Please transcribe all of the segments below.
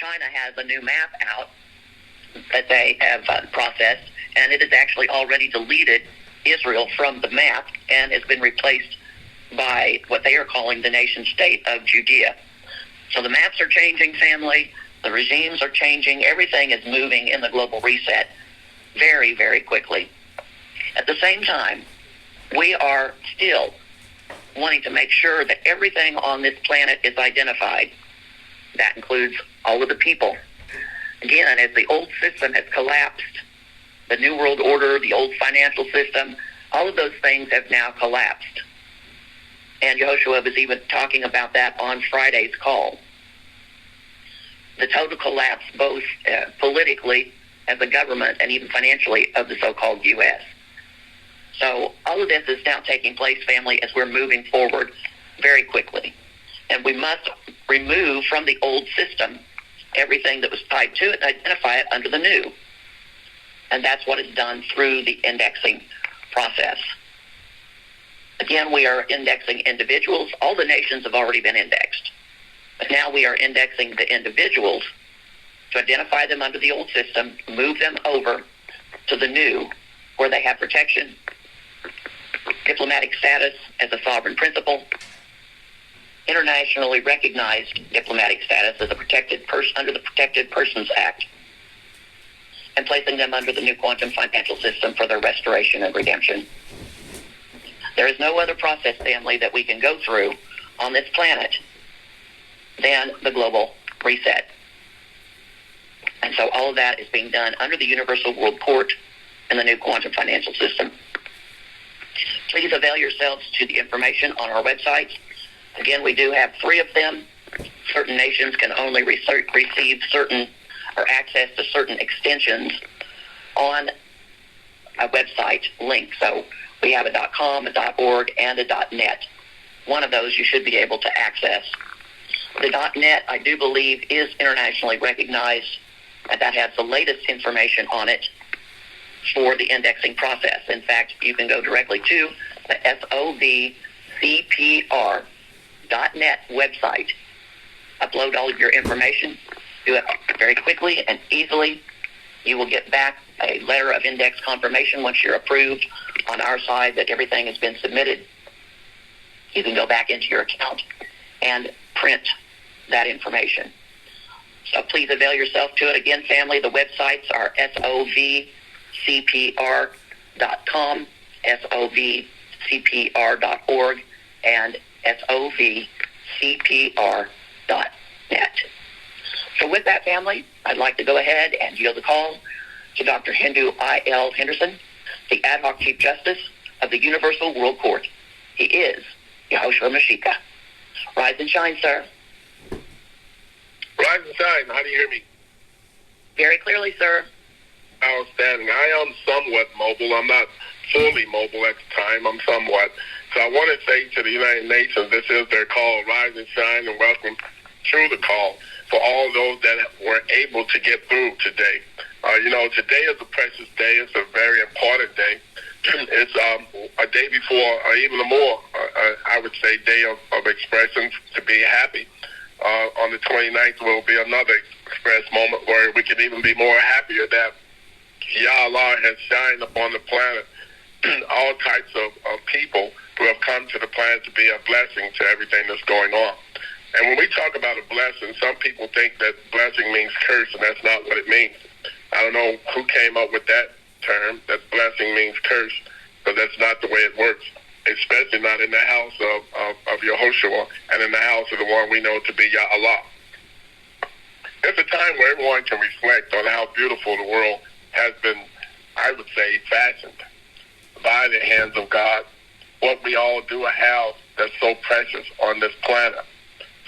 China has a new map out that they have processed, and it has actually already deleted Israel from the map and has been replaced by what they are calling the nation-state of Judea. So the maps are changing, family. The regimes are changing. Everything is moving in the global reset very, very quickly. At the same time, we are still wanting to make sure that everything on this planet is identified. That includes all of the people. Again, as the old system has collapsed, the New World Order, the old financial system, all of those things have now collapsed. And Yahoshua was even talking about that on Friday's call. The total collapse, both politically as a government and even financially, of the so-called U.S. So all of this is now taking place, family, as we're moving forward very quickly. And we must remove from the old system everything that was tied to it and identify it under the new. And that's what is done through the indexing process. Again, we are indexing individuals. All the nations have already been indexed. But now we are indexing the individuals to identify them under the old system, move them over to the new, where they have protection, diplomatic status as a sovereign principal, internationally recognized diplomatic status as a protected person under the Protected Persons Act, and placing them under the new quantum financial system for their restoration and redemption. There is no other process, family, that we can go through on this planet than the global reset. And so all of that is being done under the Universal World Court and the new quantum financial system. Please avail yourselves to the information on our website. Again, we do have 3 of them. Certain nations can only receive certain or access to certain extensions on a website link. So we have a .com, a .org, and a .net. One of those you should be able to access. The .net, I do believe, is internationally recognized, and that has the latest information on it for the indexing process. In fact, you can go directly to the SOVCPR.net website, upload all of your information, do it very quickly and easily. You will get back a letter of index confirmation once you're approved on our side that everything has been submitted. You can go back into your account and print that information. So please avail yourself to it. Again, family, the websites are SOVCPR.com, SOVCPR.org, and SOVCPR.net. So with that, family, I'd like to go ahead and yield the call to Dr. HENDO I.L. Henderson, the Ad Hoc Chief Justice of the Universal World Court. He is Yahoshua Mashiach. Rise and shine, sir. Rise and shine. How do you hear me? Very clearly, sir. Outstanding. I am somewhat mobile. I'm not fully mobile at the time. I'm somewhat. So I want to say to the United Nations, this is their call. Rise and shine, and welcome to the call for all those that were able to get through today. Today is a precious day. It's a very important day. It's a day before, or even more, I would say, day of expression to be happy. On the 29th will be another express moment where we can even be more happier that Yah has shined upon the planet. All types of people who have come to the planet to be a blessing to everything that's going on. And when we talk about a blessing, some people think that blessing means curse, and that's not what it means. I don't know who came up with that term, that blessing means curse, but that's not the way it works, especially not in the house of Yahoshua and in the house of the one we know to be Yah. It's a time where everyone can reflect on how beautiful the world has been, I would say, fashioned by the hands of God. What we all do have that's so precious on this planet,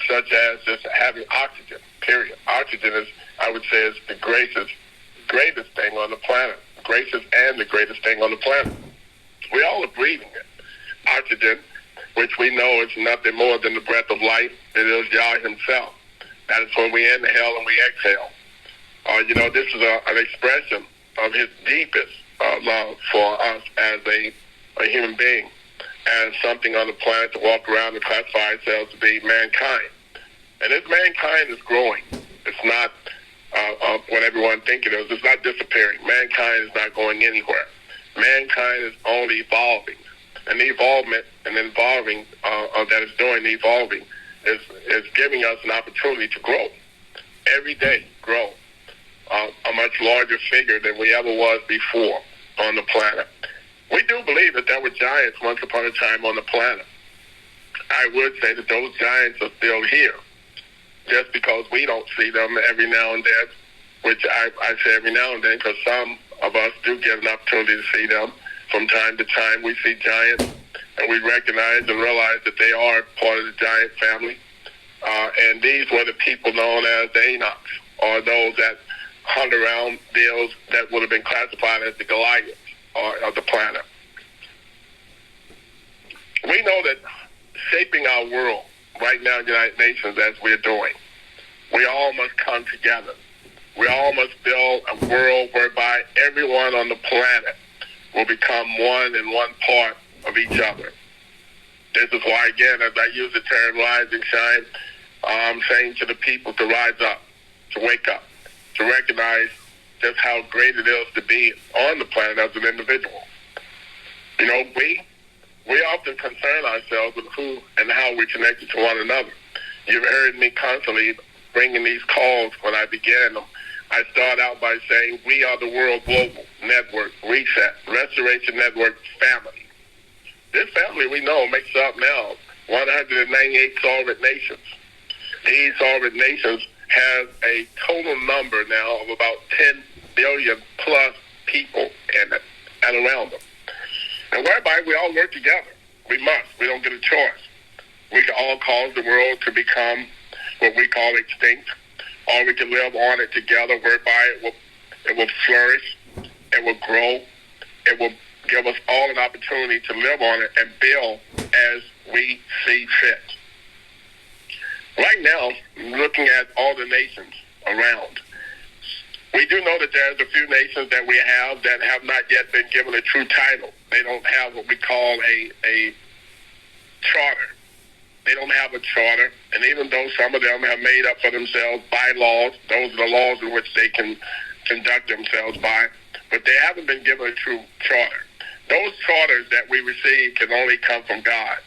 such as just having oxygen, period. Oxygen is, I would say, is the greatest thing on the planet. Greatest and the greatest thing on the planet. We all are breathing it. Oxygen, which we know is nothing more than the breath of life. It is Yah himself. That is when we inhale and we exhale. This is an expression of his deepest love for us as a human being and something on the planet to walk around and classify ourselves to be mankind. And this mankind is growing. It's not what everyone thinks it is. It's not disappearing. Mankind is not going anywhere. Mankind is only evolving. And the evolvement and evolving that is doing the evolving is giving us an opportunity to grow. Every day, grow a much larger figure than we ever was before on the planet. We do believe that there were giants once upon a time on the planet. I would say that those giants are still here, just because we don't see them every now and then, which I say every now and then because some of us do get an opportunity to see them. From time to time, we see giants, and we recognize and realize that they are part of the giant family. And these were the people known as the Enochs, or those that hung around those that would have been classified as the Goliaths of the planet. We know that shaping our world right now in the United Nations, as we're doing, we all must come together. We all must build a world whereby everyone on the planet will become one and one part of each other. This is why, again, as I use the term rise and shine, I'm saying to the people to rise up, to wake up, to recognize just how great it is to be on the planet as an individual. You know, we often concern ourselves with who and how we're connected to one another. You've heard me constantly bringing these calls when I began them. I start out by saying we are the World Global Network Reset Restoration Network family. This family we know makes up now 198 sovereign nations. These sovereign nations have a total number now of about 10 billion plus people in it and around them. And whereby we all work together. We must. We don't get a choice. We can all cause the world to become what we call extinct, or we can live on it together, whereby it will flourish, it will grow, it will give us all an opportunity to live on it and build as we see fit. Right now, looking at all the nations around, we do know that there's a few nations that we have that have not yet been given a true title. They don't have what we call a charter. They don't have a charter, and even though some of them have made up for themselves bylaws, those are the laws in which they can conduct themselves by, but they haven't been given a true charter. Those charters that we receive can only come from God.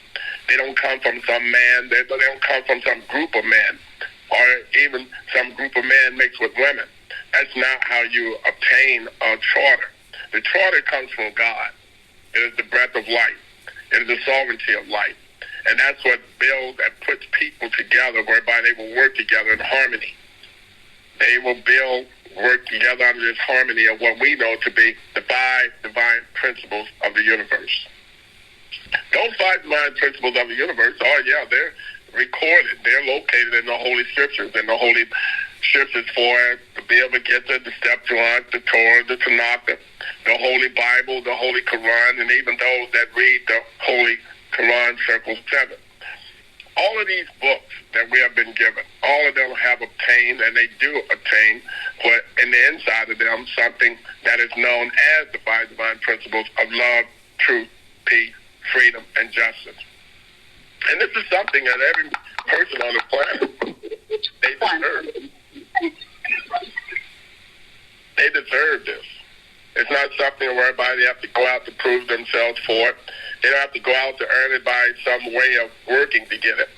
They don't come from some man. They don't come from some group of men, or even some group of men mixed with women. That's not how you obtain a charter. The charter comes from God. It is the breath of life. It is the sovereignty of life. And that's what builds and puts people together, whereby they will work together in harmony. They will work together under this harmony of what we know to be the 5 divine principles of the universe. Those 5 divine principles of the universe they're recorded. They're located in the Holy Scriptures, in the Holy Scriptures for to be able to get the Septuagint, the Torah, the Tanakh, the Holy Bible, the Holy Quran, and even those that read the Holy Quran Circle 7. All of these books that we have been given, all of them have obtained, and they do obtain, but in the inside of them, something that is known as the 5 divine principles of love, truth, peace, freedom, and justice. And this is something that every person on the planet, they deserve. They deserve this. It's not something whereby they have to go out to prove themselves for it. They don't have to go out to earn it by some way of working to get it.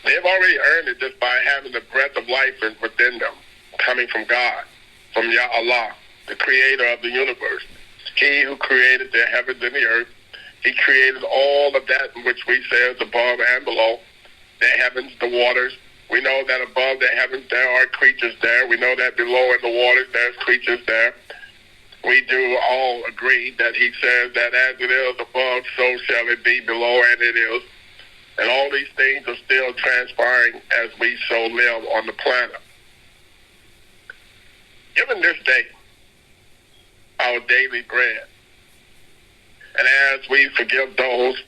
They've already earned it just by having the breath of life within them, coming from God, from Yahoshua, the creator of the universe. He who created the heavens and the earth. He created all of that which we say is above and below, the heavens, the waters. We know that above the heavens there are creatures there. We know that below in the waters there's creatures there. We do all agree that he says that as it is above, so shall it be below, and it is. And all these things are still transpiring as we so live on the planet. Given this day, our daily bread, and as we forgive those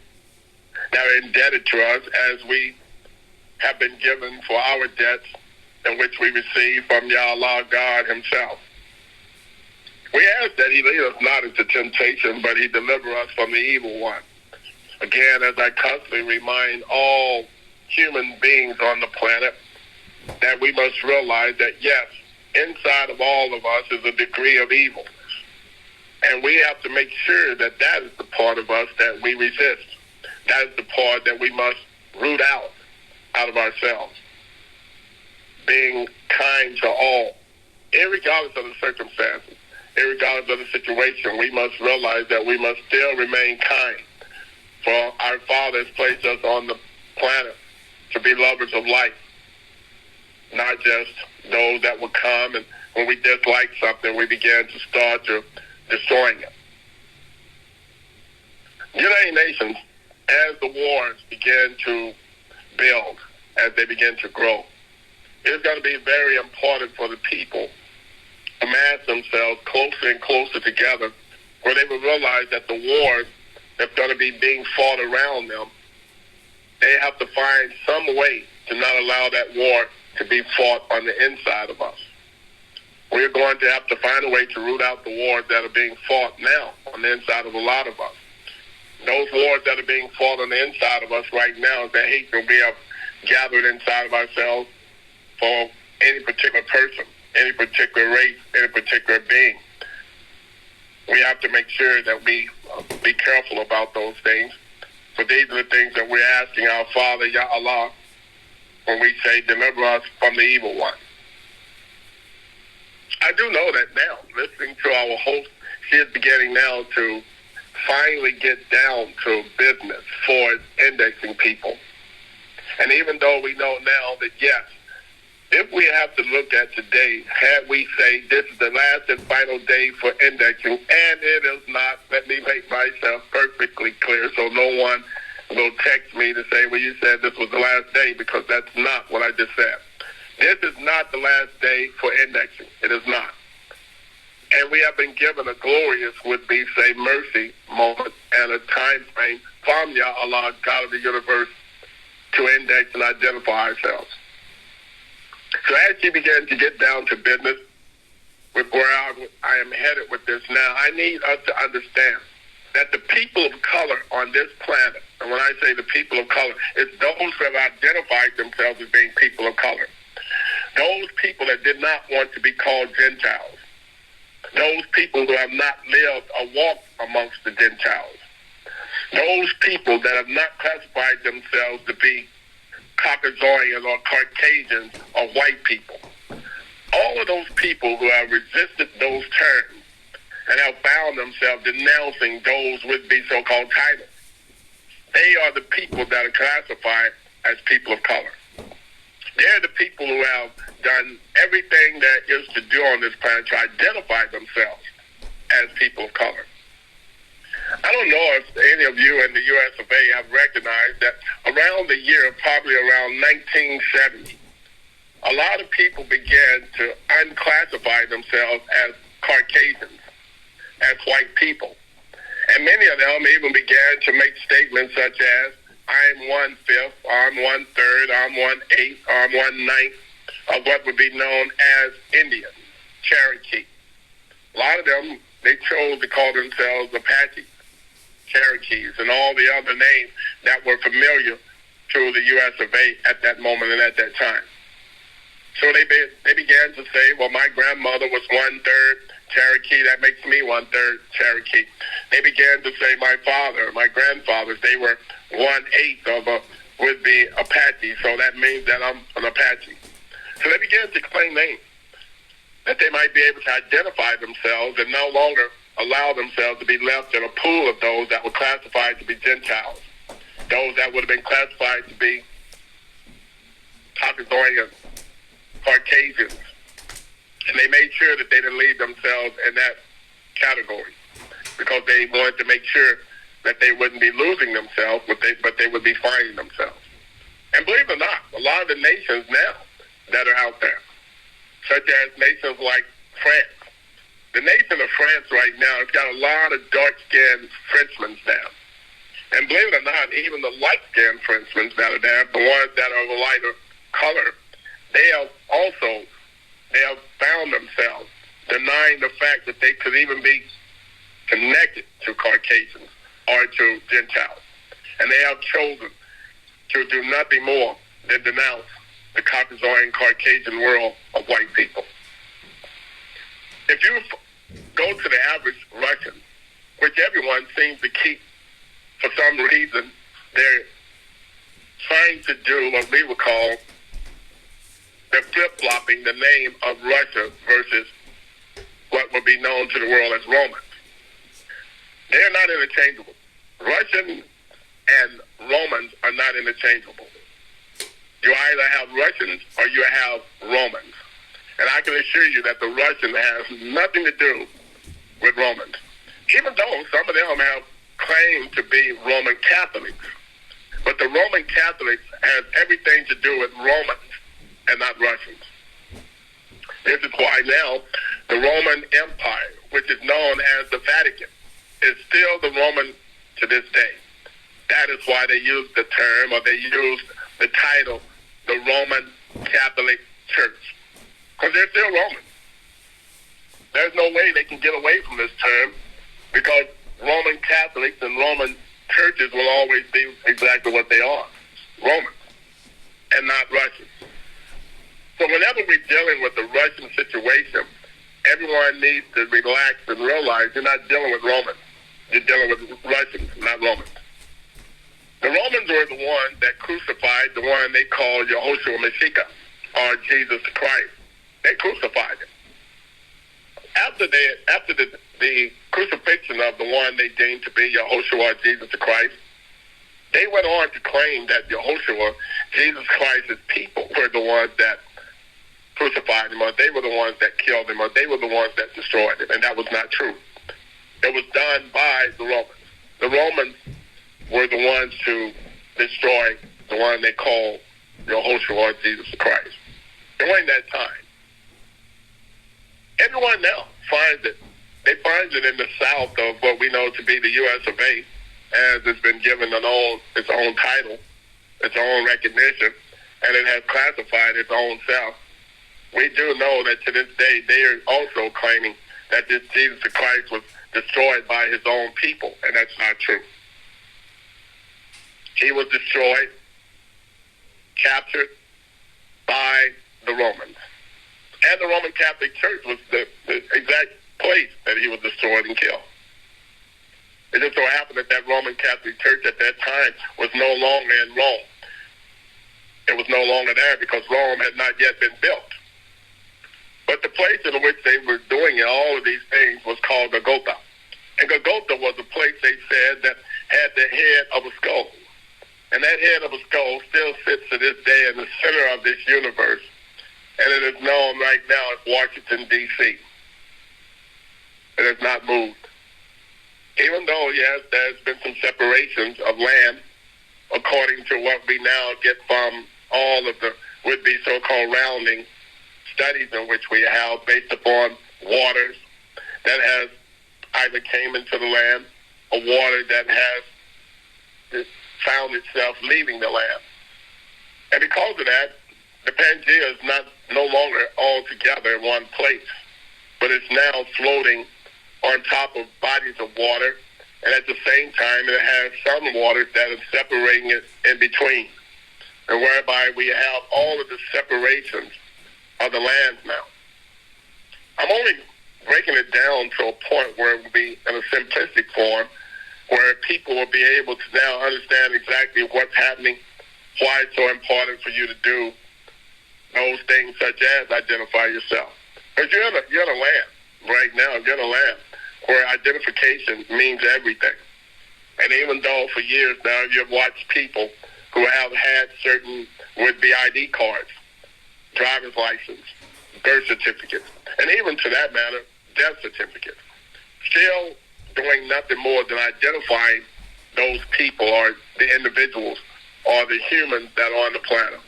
that are indebted to us, as we have been given for our debts in which we receive from Yahushua God himself. We ask that he lead us not into temptation, but he deliver us from the evil one. Again, as I constantly remind all human beings on the planet, that we must realize that, yes, inside of all of us is a degree of evil. And we have to make sure that that is the part of us that we resist. That is the part that we must root out of ourselves. Being kind to all, irregardless of the circumstances, irregardless of the situation, we must realize that we must still remain kind. For our Father has placed us on the planet to be lovers of life, not just those that will come and when we dislike something, we begin to start to destroying it. United Nations, as the wars begin to build, as they begin to grow, it's going to be very important for the people to mass themselves closer and closer together, where they will realize that the wars that's going to be being fought around them, they have to find some way to not allow that war to be fought on the inside of us. We're going to have to find a way to root out the wars that are being fought now on the inside of a lot of us. Those wars that are being fought on the inside of us right now is the hate that we have gathered inside of ourselves for any particular person, any particular race, any particular being. We have to make sure that we be careful about those things. For these are the things that we're asking our Father, Ya Allah, when we say, deliver us from the evil one. I do know that now, listening to our host, she is beginning now to finally get down to business for indexing people. And even though we know now that, yes, if we have to look at today, had we say this is the last and final day for indexing, and it is not, let me make myself perfectly clear so no one will text me to say, well, you said this was the last day, because that's not what I just said. This is not the last day for indexing. It is not. And we have been given a glorious, would be, say, mercy moment and a time frame from Ya Allah, God of the universe, to index and identify ourselves. So as you begin to get down to business with where I am headed with this now, I need us to understand that the people of color on this planet, and when I say the people of color, it's those who have identified themselves as being people of color. Those people that did not want to be called Gentiles. Those people who have not lived or walked amongst the Gentiles. Those people that have not classified themselves to be Caucasians or Caucasians or white people. All of those people who have resisted those terms and have found themselves denouncing those would-be so-called titles. They are the people that are classified as people of color. They're the people who have done everything there is to do on this planet to identify themselves as people of color. I don't know if any of you in the U.S. of A. have recognized that around the year, probably around 1970, a lot of people began to unclassify themselves as Caucasians, as white people. And many of them even began to make statements such as, I'm 1/5, I'm 1/3, I'm 1/8, I'm 1/9 of what would be known as Indian, Cherokee. A lot of them, they chose to call themselves Apaches, Cherokees, and all the other names that were familiar to the U.S. of A. at that moment and at that time. So they began to say, well, my grandmother was 1/3 Cherokee, that makes me 1/3 Cherokee. They began to say my father, my grandfathers, they were 1/8 of a would-be Apache, so that means that I'm an Apache. So they began to claim names, that they might be able to identify themselves and no longer allow themselves to be left in a pool of those that were classified to be Gentiles, those that would have been classified to be Caucasians, Caucasians. And they made sure that they didn't leave themselves in that category because they wanted to make sure that they wouldn't be losing themselves, but they would be finding themselves. And believe it or not, a lot of the nations now that are out there, such as nations like France, the nation of France right now has got a lot of dark-skinned Frenchmen there. And believe it or not, even the light-skinned Frenchmen that are there, the ones that are of a lighter color, they have found themselves denying the fact that they could even be connected to Caucasians or to Gentiles. And they have chosen to do nothing more than denounce the Caucasian, Caucasian world of white people. If you go to the average Russian, which everyone seems to keep for some reason, they're trying to do what we would call, they're flip-flopping the name of Russia versus what would be known to the world as Romans. They're not interchangeable. Russian and Romans are not interchangeable. You either have Russians or you have Romans. And I can assure you that the Russian has nothing to do with Romans. Even though some of them have claimed to be Roman Catholics. But the Roman Catholics has everything to do with Romans and not Russians. This is why now the Roman Empire, which is known as the Vatican, is still the Roman to this day. That is why they use the term, or they use the title, the Roman Catholic Church. Because they're still Roman. There's no way they can get away from this term, because Roman Catholics and Roman churches will always be exactly what they are, Romans, and not Russians. So whenever we're dealing with the Russian situation, everyone needs to relax and realize you're not dealing with Romans. You're dealing with Russians, not Romans. The Romans were the ones that crucified the one they call Yahoshua Mashiach, or Jesus Christ. They crucified him. After the crucifixion of the one they deemed to be Yahoshua, Jesus Christ, they went on to claim that Yahoshua, Jesus Christ's people, were the ones that crucified him, or they were the ones that killed him, or they were the ones that destroyed him, and that was not true. It was done by the Romans. The Romans were the ones to destroy the one they call Yahoshua, or Jesus Christ. During that time, everyone now finds it. They find it in the south of what we know to be the U.S. of A., as it's been given its own title, its own recognition, and it has classified its own self. We do know that to this day they are also claiming that this Jesus Christ was destroyed by his own people, and that's not true. He was destroyed, captured by the Romans. And the Roman Catholic Church was the exact place that he was destroyed and killed. It just so happened that that Roman Catholic Church at that time was no longer in Rome. It was no longer there because Rome had not yet been built. But the place in which they were doing all of these things was called Golgotha. And Golgotha was a place, they said, that had the head of a skull. And that head of a skull still sits to this day in the center of this universe. And it is known right now as Washington, D.C. It has not moved. Even though, yes, there's been some separations of land, according to what we now get from all of the would-be so-called rounding studies in which we have based upon waters that has either came into the land or water that has found itself leaving the land. And because of that, the Pangea is no longer all together in one place, but it's now floating on top of bodies of water, and at the same time it has some waters that are separating it in between, and whereby we have all of the separations of the lands now. I'm only breaking it down to a point where it will be in a simplistic form, where people will be able to now understand exactly what's happening, why it's so important for you to do those things such as identify yourself. Because you're in a land right now, you're in a land where identification means everything. And even though for years now you've watched people who have had certain would-be ID cards, driver's license, birth certificates, and even to that matter, death certificates, still doing nothing more than identifying those people or the individuals or the humans that are on the planet.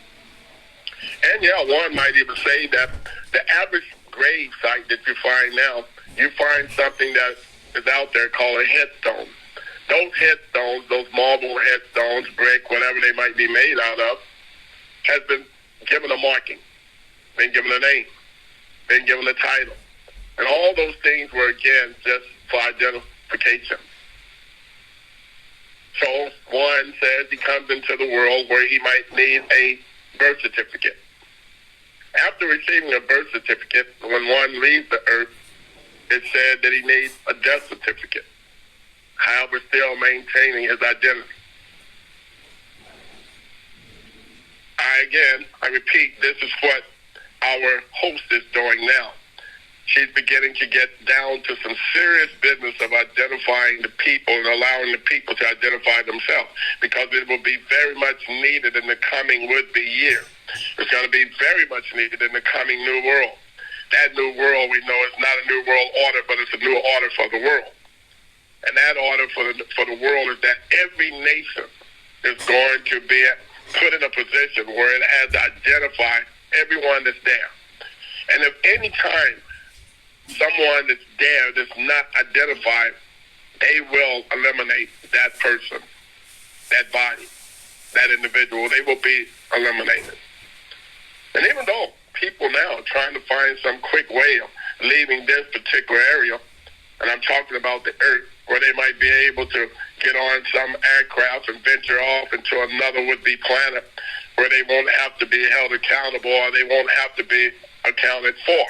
And yeah, one might even say that the average grave site that you find now, you find something that is out there called a headstone. Those headstones, those marble headstones, brick, whatever they might be made out of, has been given a marking, been given a name, been given a title. And all those things were, again, just for identification. So one says he comes into the world where he might need a birth certificate. After receiving a birth certificate, when one leaves the earth, it said that he needs a death certificate, however still maintaining his identity. I repeat, this is what our host is doing now. She's beginning to get down to some serious business of identifying the people and allowing the people to identify themselves, because it will be very much needed in the coming would-be year. It's going to be very much needed in the coming new world. That new world, we know, is not a new world order, but it's a new order for the world. And that order for the world is that every nation is going to be put in a position where it has to identify everyone that's there. And if any time someone that's there that's not identified, they will eliminate that person, that body, that individual. They will be eliminated. And even though people now are trying to find some quick way of leaving this particular area, and I'm talking about the earth, where they might be able to get on some aircraft and venture off into another would-be planet where they won't have to be held accountable, or they won't have to be accounted for.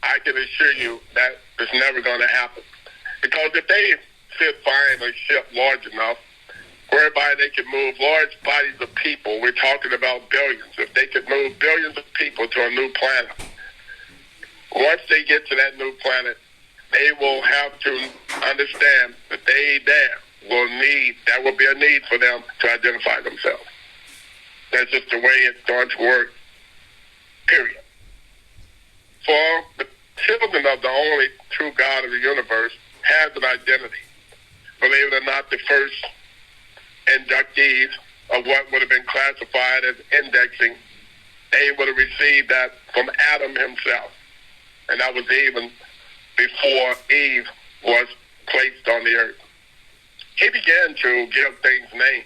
I can assure you that it's never going to happen. Because if they find a ship large enough whereby they can move large bodies of people, we're talking about billions. If they could move billions of people to a new planet, once they get to that new planet, they will have to understand that there will be a need for them to identify themselves. That's just the way it's going to work, period. For the children of the only true God of the universe has an identity. Believe it or not, the first inductees of what would have been classified as indexing, they would have received that from Adam himself. And that was even before Eve was placed on the earth. He began to give things names.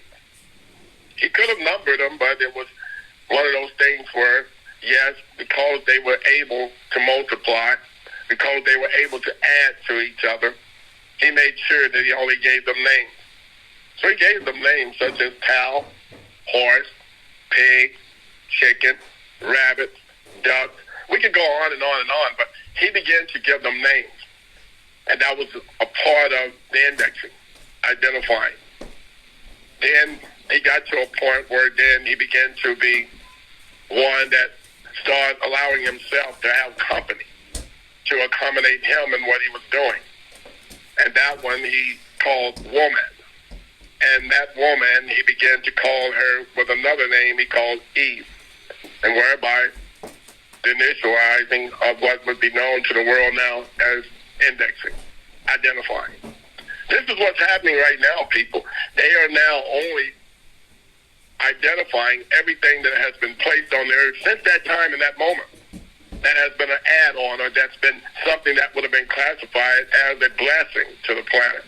He could have numbered them, but it was one of those things where, yes, because they were able to multiply, because they were able to add to each other, he made sure that he only gave them names. So he gave them names such as cow, horse, pig, chicken, rabbit, duck. We could go on and on and on, but he began to give them names. And that was a part of the indexing, identifying. Then he got to a point where then he began to be one that started allowing himself to have company to accommodate him in what he was doing. And that one he called woman. And that woman, he began to call her with another name he called Eve. And whereby the initializing of what would be known to the world now as indexing, identifying. This is what's happening right now, people. They are now only identifying everything that has been placed on the earth since that time and that moment. That has been an add-on, or that's been something that would have been classified as a blessing to the planet,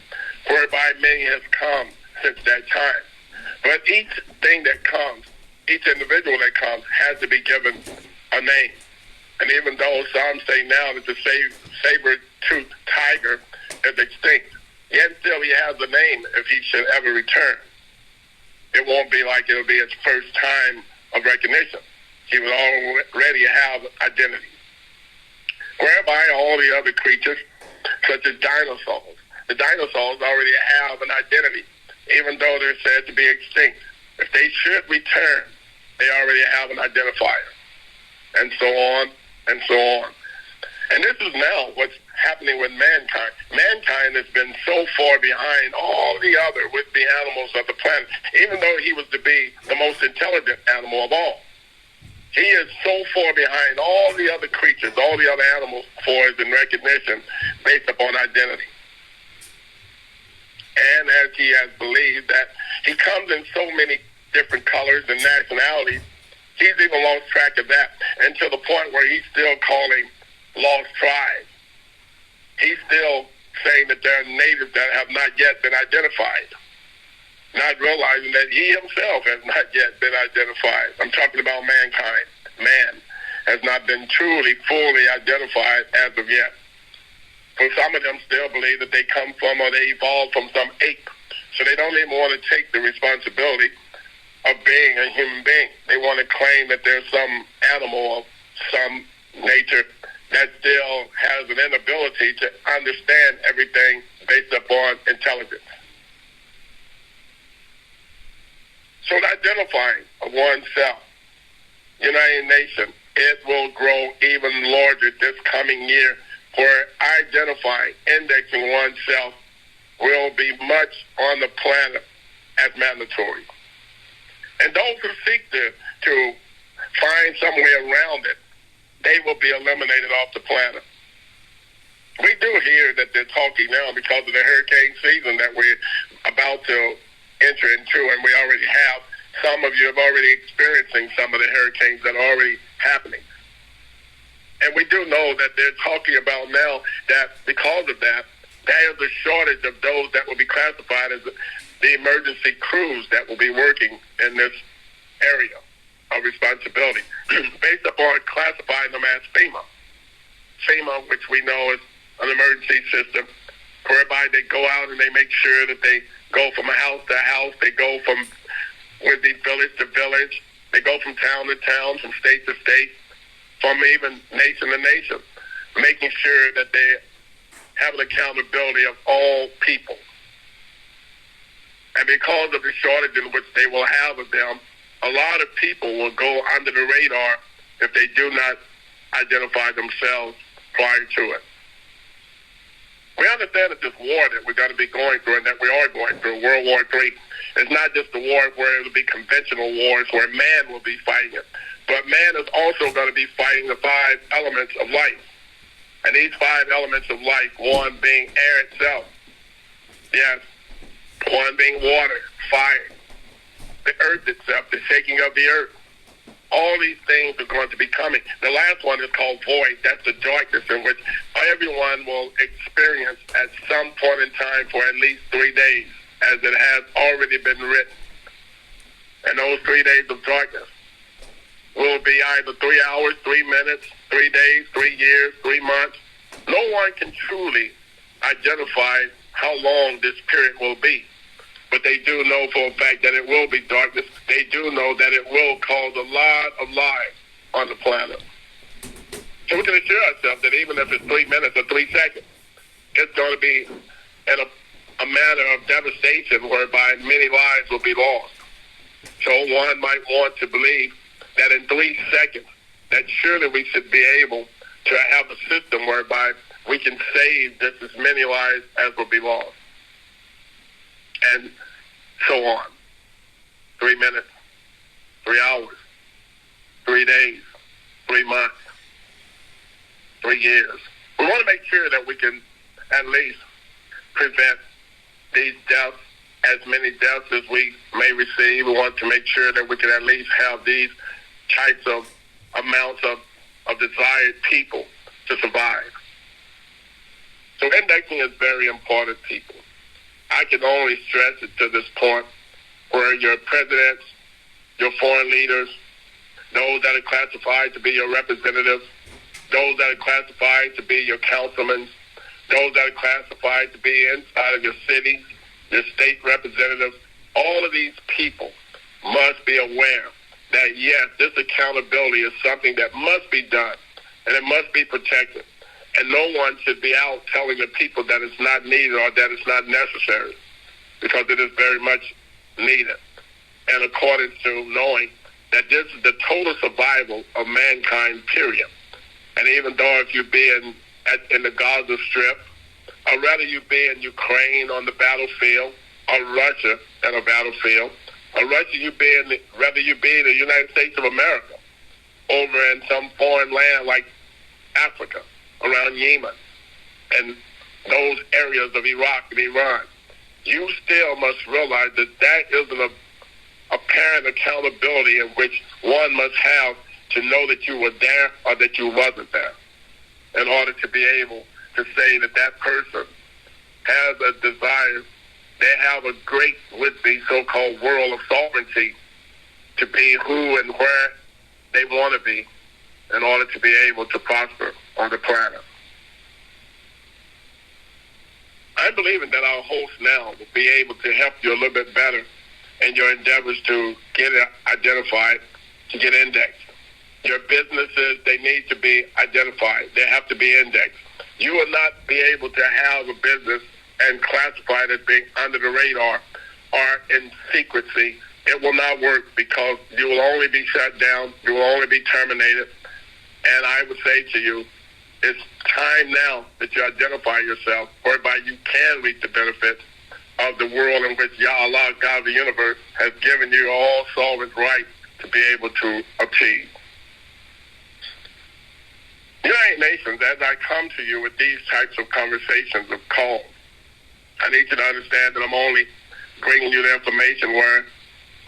whereby many has come since that time. But each thing that comes, each individual that comes, has to be given a name. And even though some say now that the saber-toothed tiger is extinct, yet still he has a name if he should ever return. It won't be like it'll be his first time of recognition. He will already have identity. Whereby all the other creatures, such as dinosaurs, the dinosaurs already have an identity, even though they're said to be extinct. If they should return, they already have an identifier, and so on and so on. And this is now what's happening with mankind. Mankind has been so far behind all the other would-be animals of the planet, even though he was to be the most intelligent animal of all. He is so far behind all the other creatures, all the other animals, for his recognition based upon identity. And as he has believed that he comes in so many different colors and nationalities, he's even lost track of that, and to the point where he's still calling lost tribes. He's still saying that there are natives that have not yet been identified, not realizing that he himself has not yet been identified. I'm talking about mankind. Man has not been truly, fully identified as of yet. For some of them still believe that they come from or they evolved from some ape. So they don't even want to take the responsibility of being a human being. They want to claim that there's some animal or some nature that still has an inability to understand everything based upon intelligence. So identifying oneself, United Nations, it will grow even larger this coming year, where identifying, indexing oneself will be much on the planet as mandatory. And those who seek to find some way around it, they will be eliminated off the planet. We do hear that they're talking now because of the hurricane season that we're about to enter into, and we already have. Some of you have already experiencing some of the hurricanes that are already happening. And we do know that they're talking about now that because of that, there's a shortage of those that will be classified as the emergency crews that will be working in this area of responsibility based upon classifying them as FEMA. FEMA, which we know is an emergency system whereby they go out and they make sure that they go from house to house, they go from village to village, they go from town to town, from state to state, from even nation to nation, making sure that they have an accountability of all people. And because of the shortage in which they will have of them, a lot of people will go under the radar if they do not identify themselves prior to it. We understand that this war that we're going to be going through and that we are going through, World War III, is not just a war where it will be conventional wars where man will be fighting it, but man is also going to be fighting the 5 elements of life. And these 5 elements of life, one being air itself, yes, one being water, fire, the earth itself, the shaking of the earth. All these things are going to be coming. The last one is called void. That's the darkness in which everyone will experience at some point in time for at least 3 days, as it has already been written. And those 3 days of darkness will be either 3 hours, 3 minutes, 3 days, 3 years, 3 months. No one can truly identify how long this period will be. But they do know for a fact that it will be darkness. They do know that it will cause a lot of lives on the planet. So we can assure ourselves that even if it's 3 minutes or 3 seconds, it's going to be in a manner of devastation whereby many lives will be lost. So one might want to believe that in 3 seconds, that surely we should be able to have a system whereby we can save just as many lives as will be lost. And so on. 3 minutes, 3 hours, 3 days, 3 months, 3 years. We want to make sure that we can at least prevent these deaths, as many deaths as we may receive. We want to make sure that we can at least have these types of amounts of desired people to survive. So indexing is very important, people. I can only stress it to this point where your presidents, your foreign leaders, those that are classified to be your representatives, those that are classified to be your councilmen, those that are classified to be inside of your city, your state representatives, all of these people must be aware that, yes, this accountability is something that must be done, and it must be protected. And no one should be out telling the people that it's not needed or that it's not necessary, because it is very much needed. And according to knowing that this is the total survival of mankind, period. And even though if you be in the Gaza Strip, or rather you be in Ukraine on the battlefield, or Russia on a battlefield, or rather you be in the United States of America, over in some foreign land like Africa, around Yemen, and those areas of Iraq and Iran, you still must realize that that is an apparent accountability in which one must have to know that you were there or that you wasn't there, in order to be able to say that that person has a desire, they have a great, with the so-called world of sovereignty, to be who and where they want to be in order to be able to prosper on the planet. I'm believing that our host now will be able to help you a little bit better in your endeavors to get it identified, to get indexed. Your businesses, they need to be identified. They have to be indexed. You will not be able to have a business and classify it as being under the radar or in secrecy. It will not work because you will only be shut down. You will only be terminated. And I would say to you, it's time now that you identify yourself, whereby you can reap the benefits of the world in which Yahushua, God of the universe, has given you all sovereign right to be able to achieve. United Nations, as I come to you with these types of conversations of calls, I need you to understand that I'm only bringing you the information where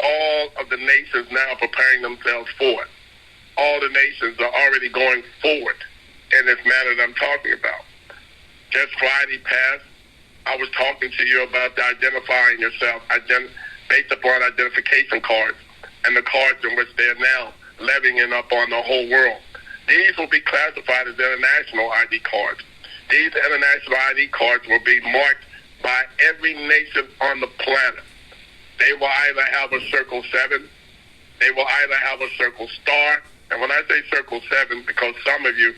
all of the nations now are preparing themselves for it. All the nations are already going forward in this manner that I'm talking about. Just Friday past, I was talking to you about identifying yourself based upon identification cards and the cards in which they are now levying up on the whole world. These will be classified as international ID cards. These international ID cards will be marked by every nation on the planet. They will either have a circle 7, they will either have a circle star, and when I say circle 7, because some of you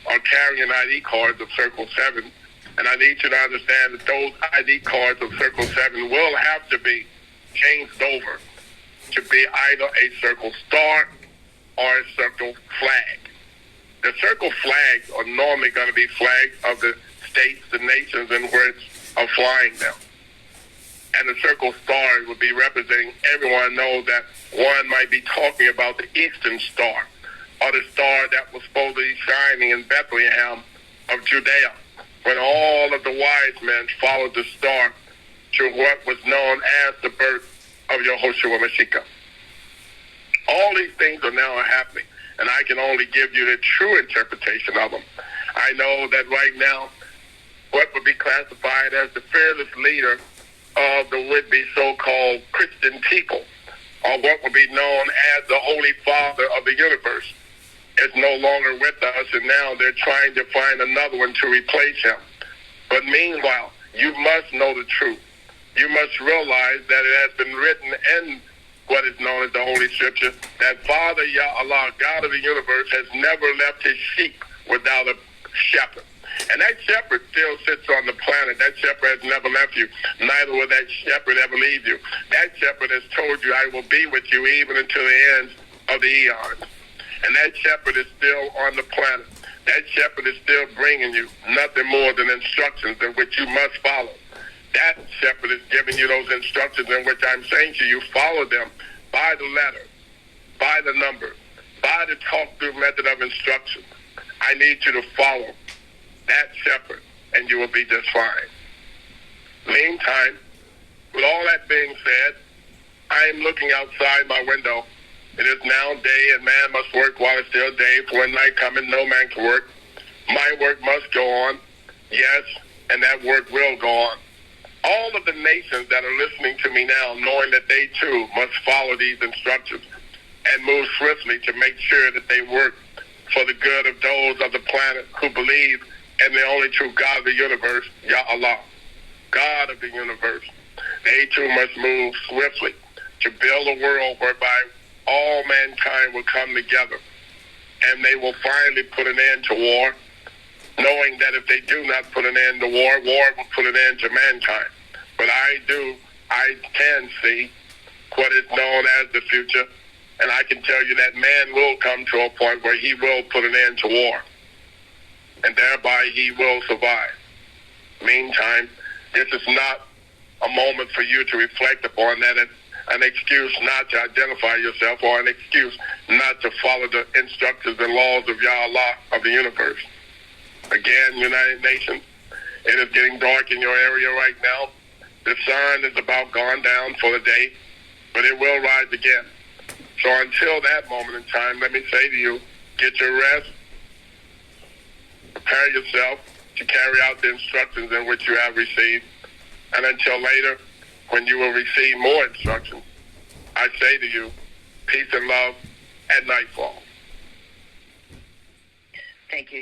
are carrying ID cards of circle 7, and I need you to understand that those ID cards of circle 7 will have to be changed over to be either a circle star or a circle flag. The circle flags are normally going to be flags of the states, the nations in which are flying them. And the circle stars would be representing, everyone knows that one might be talking about the Eastern Star, or the star that was supposed to be shining in Bethlehem of Judea, when all of the wise men followed the star to what was known as the birth of Yahoshua Mashiach. All these things are now happening, and I can only give you the true interpretation of them. I know that right now, what would be classified as the fearless leader of the would-be so-called Christian people, or what would be known as the Holy Father of the universe, is no longer with us, and now they're trying to find another one to replace him. But meanwhile, you must know the truth. You must realize that it has been written in what is known as the Holy Scripture, that Father Yahushua, God of the universe, has never left his sheep without a shepherd. And that shepherd still sits on the planet. That shepherd has never left you. Neither will that shepherd ever leave you. That shepherd has told you, I will be with you even until the ends of the eons. And that shepherd is still on the planet. That shepherd is still bringing you nothing more than instructions in which you must follow. That shepherd is giving you those instructions in which I'm saying to you, follow them by the letter, by the number, by the talk-through method of instruction. I need you to follow that shepherd, and you will be just fine. Meantime, with all that being said, I am looking outside my window. It is now day, and man must work while it's still day, for when night cometh, no man can work. My work must go on, yes, and that work will go on. All of the nations that are listening to me now, knowing that they too must follow these instructions and move swiftly to make sure that they work for the good of those of the planet who believe in the only true God of the universe, Yahushua, God of the universe. They too must move swiftly to build a world whereby all mankind will come together, and they will finally put an end to war, knowing that if they do not put an end to war, war will put an end to mankind. But I can see what is known as the future, and I can tell you that man will come to a point where he will put an end to war, and thereby he will survive. Meantime, this is not a moment for you to reflect upon that as an excuse not to identify yourself or an excuse not to follow the instructions and laws of Yahushua of the universe. Again, United Nations, it is getting dark in your area right now. The sun is about gone down for the day, but it will rise again. So until that moment in time, let me say to you, get your rest, prepare yourself to carry out the instructions in which you have received, and until later, when you will receive more instructions, I say to you, peace and love at nightfall. Thank you.